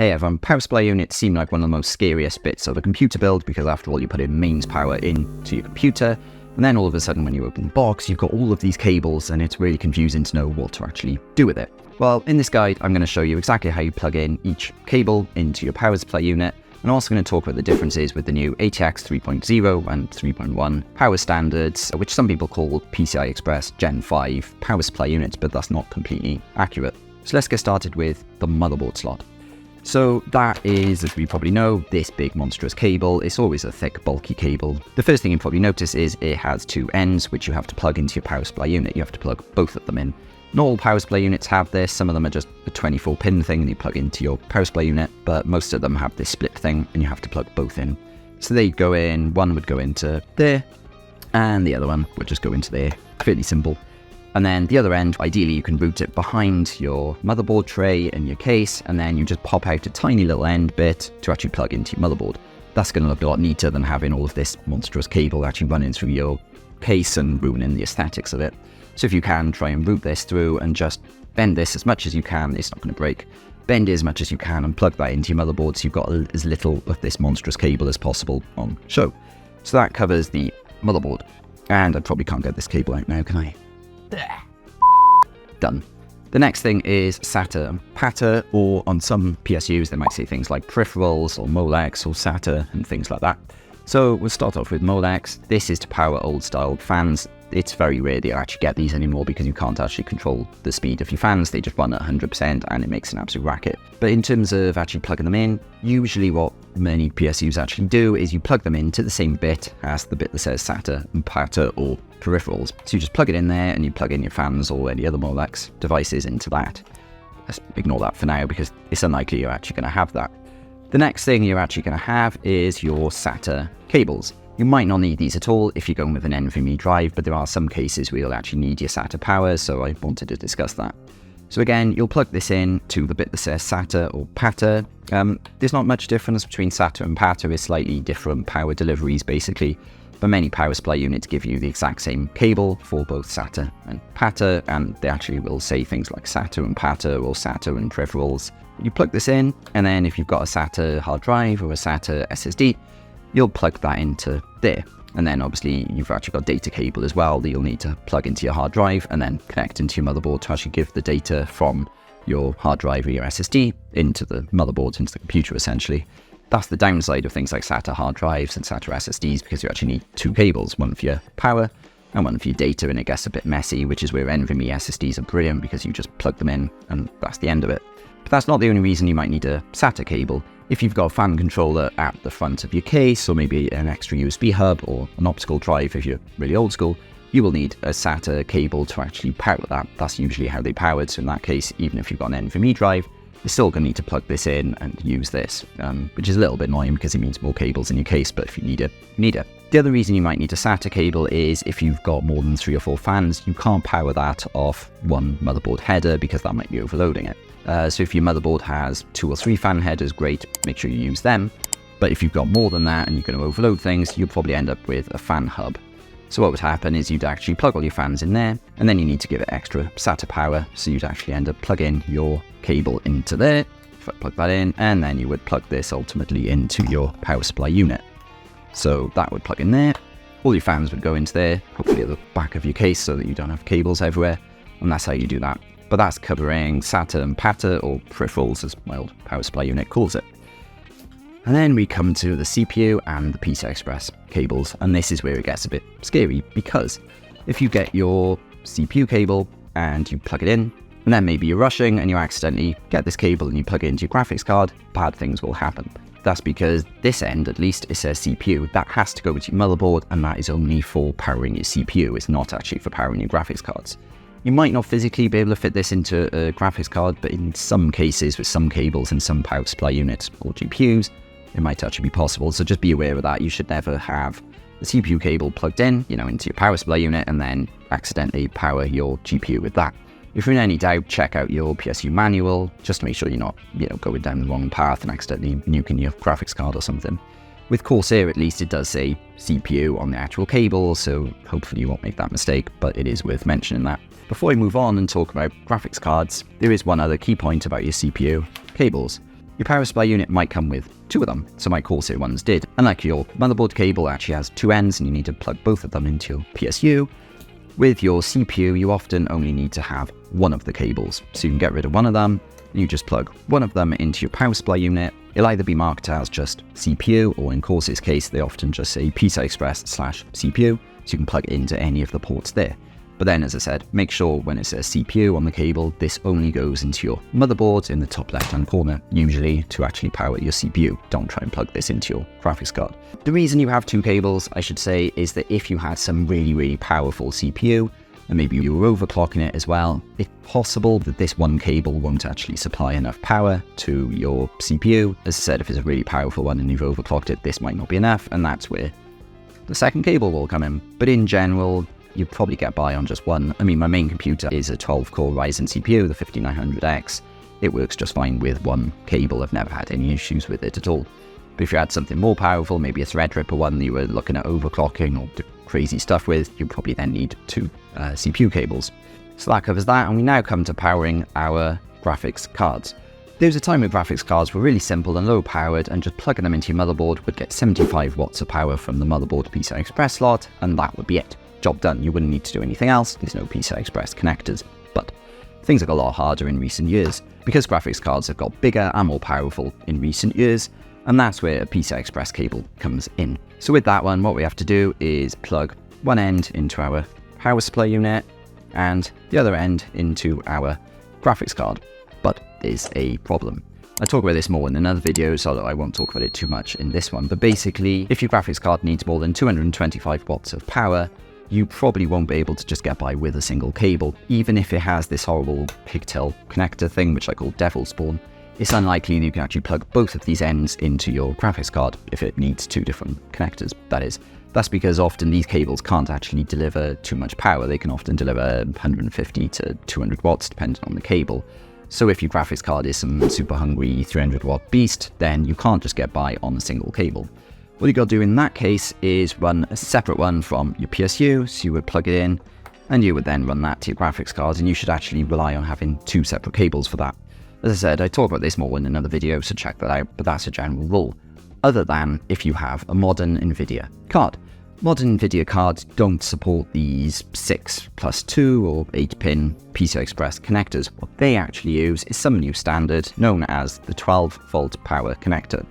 Hey everyone, power supply units seem like one of the most scariest bits of a computer build because after all you put in mains power into your computer and then all of a sudden when you open the box you've got all of these cables and it's really confusing to know what to actually do with it. Well, in this guide I'm going to show you exactly how you plug in each cable into your power supply unit, and I'm also going to talk about the differences with the new ATX 3.0 and 3.1 power standards, which some people call PCI Express Gen 5 power supply units, but that's not completely accurate. So let's get started with the motherboard slot. So that is, as we probably know, this big monstrous cable. It's always a thick, bulky cable. The first thing you probably notice is it has two ends, which you have to plug into your power supply unit. You have to plug both of them in. Not all power supply units have this. Some of them are just a 24-pin thing and you plug into your power supply unit, but most of them have this split thing and you have to plug both in. So they go in, one would go into there, and the other one would just go into there. Fairly simple. And then the other end, ideally you can route it behind your motherboard tray and your case, and then you just pop out a tiny little end bit to actually plug into your motherboard. That's going to look a lot neater than having all of this monstrous cable actually running through your case and ruining the aesthetics of it. So if you can, try and route this through and just bend this as much as you can. It's not going to break. Bend it as much as you can and plug that into your motherboard so you've got as little of this monstrous cable as possible on show. So that covers the motherboard. And I probably can't get this cable out now, can I? Done. The next thing is SATA and PATA, or on some PSUs they might say things like peripherals or Molex or SATA and things like that. So we'll start off with Molex. This is to power old style fans. It's very rare that you actually get these anymore because you can't actually control the speed of your fans. They just run at 100% and it makes an absolute racket. But in terms of actually plugging them in, usually what many PSUs actually do is you plug them into the same bit as the bit that says SATA and PATA or peripherals. So you just plug it in there and you plug in your fans or any other Molex devices into that. Let's ignore that for now because it's unlikely you're actually going to have that. The next thing you're actually going to have is your SATA cables. You might not need these at all if you're going with an NVMe drive, but there are some cases where you'll actually need your SATA power, so I wanted to discuss that. So again, you'll plug this in to the bit that says SATA or PATA. There's not much difference between SATA and PATA. It's slightly different power deliveries basically, but many power supply units give you the exact same cable for both SATA and PATA, and they actually will say things like SATA and PATA or SATA and peripherals. You plug this in, and then if you've got a SATA hard drive or a SATA SSD, you'll plug that into there. And then obviously you've actually got data cable as well that you'll need to plug into your hard drive and then connect into your motherboard to actually give the data from your hard drive or your SSD into the motherboard, into the computer essentially. That's the downside of things like SATA hard drives and SATA SSDs, because you actually need two cables, one for your power and one for your data, and it gets a bit messy, which is where NVMe SSDs are brilliant because you just plug them in and that's the end of it. But that's not the only reason you might need a SATA cable. If you've got a fan controller at the front of your case, or maybe an extra USB hub or an optical drive if you're really old school, you will need a SATA cable to actually power that. That's usually how they powered, so in that case, even if you've got an NVMe drive, you're still going to need to plug this in and use this, which is a little bit annoying because it means more cables in your case, but if you need it, you need it. The other reason you might need a SATA cable is if you've got more than 3 or 4 fans, you can't power that off one motherboard header because that might be overloading it. So if your motherboard has 2 or 3 fan headers, great, make sure you use them. But if you've got more than that and you're going to overload things, you'll probably end up with a fan hub. So what would happen is you'd actually plug all your fans in there, and then you need to give it extra SATA power, so you'd actually end up plugging your cable into there, plug that in, and then you would plug this ultimately into your power supply unit. So that would plug in there, all your fans would go into there, hopefully at the back of your case so that you don't have cables everywhere, and that's how you do that. But that's covering SATA and PATA, or peripherals as my old power supply unit calls it. And then we come to the CPU and the PCI Express cables, and this is where it gets a bit scary, because if you get your CPU cable and you plug it in, and then maybe you're rushing and you accidentally get this cable and you plug it into your graphics card, bad things will happen. That's because this end, at least, it says CPU. That has to go with your motherboard, and that is only for powering your CPU. It's not actually for powering your graphics cards. You might not physically be able to fit this into a graphics card, but in some cases, with some cables and some power supply units or GPUs, it might actually be possible. So just be aware of that. You should never have the CPU cable plugged in, into your power supply unit and then accidentally power your GPU with that. If you're in any doubt, check out your PSU manual, just to make sure you're not, going down the wrong path and accidentally nuking your graphics card or something. With Corsair, at least, it does say CPU on the actual cable, so hopefully you won't make that mistake, but it is worth mentioning that. Before we move on and talk about graphics cards, there is one other key point about your CPU cables. Your power supply unit might come with 2 of them, so my Corsair ones did. Unlike your motherboard cable actually has 2 ends and you need to plug both of them into your PSU. With your CPU, you often only need to have one of the cables, so you can get rid of one of them, and you just plug one of them into your power supply unit. It'll either be marked as just CPU, or in Corsair's case, they often just say PCI Express / CPU, so you can plug it into any of the ports there. But then, as I said, make sure when it says CPU on the cable, this only goes into your motherboard in the top left-hand corner, usually to actually power your CPU. Don't try and plug this into your graphics card. The reason you have 2 cables, I should say, is that if you had some really powerful CPU, and maybe you were overclocking it as well, it's possible that this one cable won't actually supply enough power to your CPU. As I said, if it's a really powerful one and you've overclocked it, this might not be enough, and that's where the second cable will come in. But in general, you probably get by on just one. I mean, my main computer is a 12-core Ryzen CPU, the 5900X. It works just fine with one cable. I've never had any issues with it at all. But if you had something more powerful, maybe a Threadripper one that you were looking at overclocking or crazy stuff with, you probably then need 2 CPU cables. So that covers that, and we now come to powering our graphics cards. There was a time when graphics cards were really simple and low powered, and just plugging them into your motherboard would get 75 watts of power from the motherboard PCI Express slot, and that would be it. Job done. You wouldn't need to do anything else. There's no PCI Express connectors. But things have got a lot harder in recent years, because graphics cards have got bigger and more powerful in recent years, and that's where a PCI Express cable comes in. So with that one, what we have to do is plug one end into our power supply unit and the other end into our graphics card. But there's a problem. I'll talk about this more in another video, so I won't talk about it too much in this one. But basically, if your graphics card needs more than 225 watts of power, you probably won't be able to just get by with a single cable. Even if it has this horrible pigtail connector thing, which I call Devil Spawn, it's unlikely that you can actually plug both of these ends into your graphics card if it needs 2 different connectors, that is. That's because often these cables can't actually deliver too much power. They can often deliver 150 to 200 watts, depending on the cable. So if your graphics card is some super hungry 300 watt beast, then you can't just get by on a single cable. What you got to do in that case is run a separate one from your PSU, so you would plug it in, and you would then run that to your graphics card, and you should actually rely on having 2 separate cables for that. As I said, I talk about this more in another video, so check that out, but that's a general rule. Other than if you have a modern NVIDIA card. Modern NVIDIA cards don't support these 6+2 or 8-pin PCI Express connectors. What they actually use is some new standard known as the 12-volt power connector.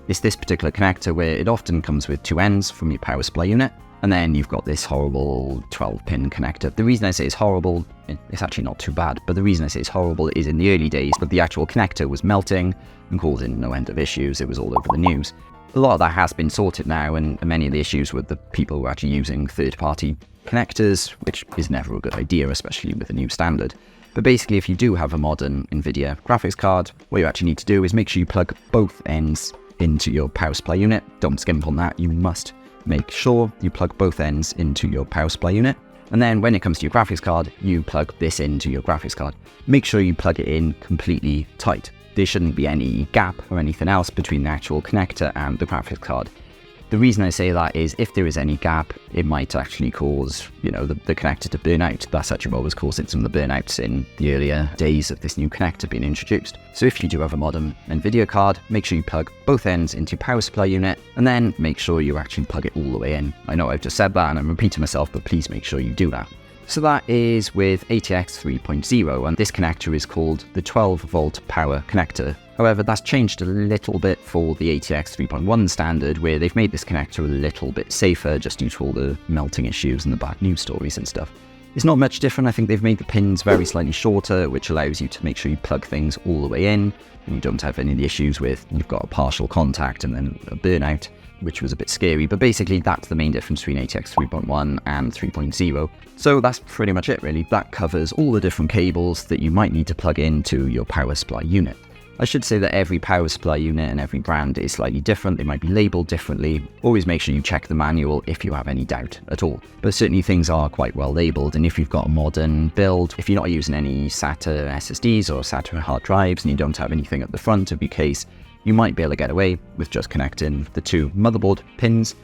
It's this particular connector where it often comes with 2 ends from your power supply unit, and then you've got this horrible 12-pin connector. The reason I say it's horrible, it's actually not too bad, but the reason I say it's horrible is in the early days, but the actual connector was melting and causing no end of issues. It was all over the news. A lot of that has been sorted now, and many of the issues with the people who are actually using third-party connectors, which is never a good idea, especially with a new standard. But basically, if you do have a modern NVIDIA graphics card, what you actually need to do is make sure you plug both ends into your power supply unit. Don't skimp on that. You must make sure you plug both ends into your power supply unit. And then when it comes to your graphics card, you plug this into your graphics card. Make sure you plug it in completely tight. There shouldn't be any gap or anything else between the actual connector and the graphics card. The reason I say that is if there is any gap, it might actually cause, the connector to burn out. That's actually what was causing some of the burnouts in the earlier days of this new connector being introduced. So if you do have a modern NVIDIA card, make sure you plug both ends into your power supply unit, and then make sure you actually plug it all the way in. I know I've just said that and I'm repeating myself, but please make sure you do that. So that is with ATX 3.0, and this connector is called the 12-volt power connector. However, that's changed a little bit for the ATX 3.1 standard, where they've made this connector a little bit safer just due to all the melting issues and the bad news stories and stuff. It's not much different. I think they've made the pins very slightly shorter, which allows you to make sure you plug things all the way in, and you don't have any of the issues with you've got a partial contact and then a burnout, which was a bit scary. But basically, that's the main difference between ATX 3.1 and 3.0. So that's pretty much it, really. That covers all the different cables that you might need to plug into your power supply unit. I should say that every power supply unit and every brand is slightly different. They might be labeled differently. Always make sure you check the manual if you have any doubt at all. But certainly things are quite well labeled, and if you've got a modern build, if you're not using any SATA SSDs or SATA hard drives and you don't have anything at the front of your case, you might be able to get away with just connecting the 2 motherboard pins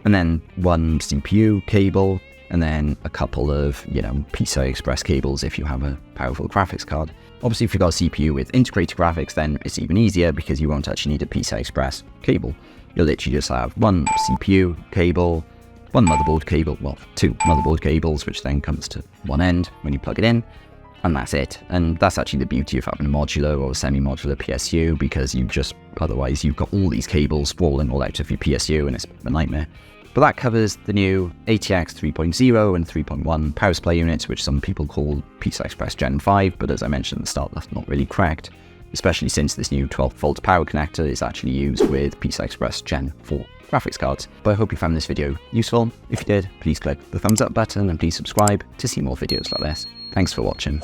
and then 1 CPU cable and then a couple of, PCI Express cables if you have a powerful graphics card. Obviously, if you've got a CPU with integrated graphics, then it's even easier because you won't actually need a PCI Express cable. You'll literally just have one CPU cable, one motherboard cable, well, two motherboard cables, which then comes to one end when you plug it in, and that's it. And that's actually the beauty of having a modular or a semi-modular PSU, because otherwise you've got all these cables falling all out of your PSU and it's a nightmare. But that covers the new ATX 3.0 and 3.1 power supply units, which some people call PCI Express Gen 5, but as I mentioned at the start, that's not really correct, especially since this new 12-volt power connector is actually used with PCI Express Gen 4 graphics cards. But I hope you found this video useful. If you did, please click the thumbs up button and please subscribe to see more videos like this. Thanks for watching.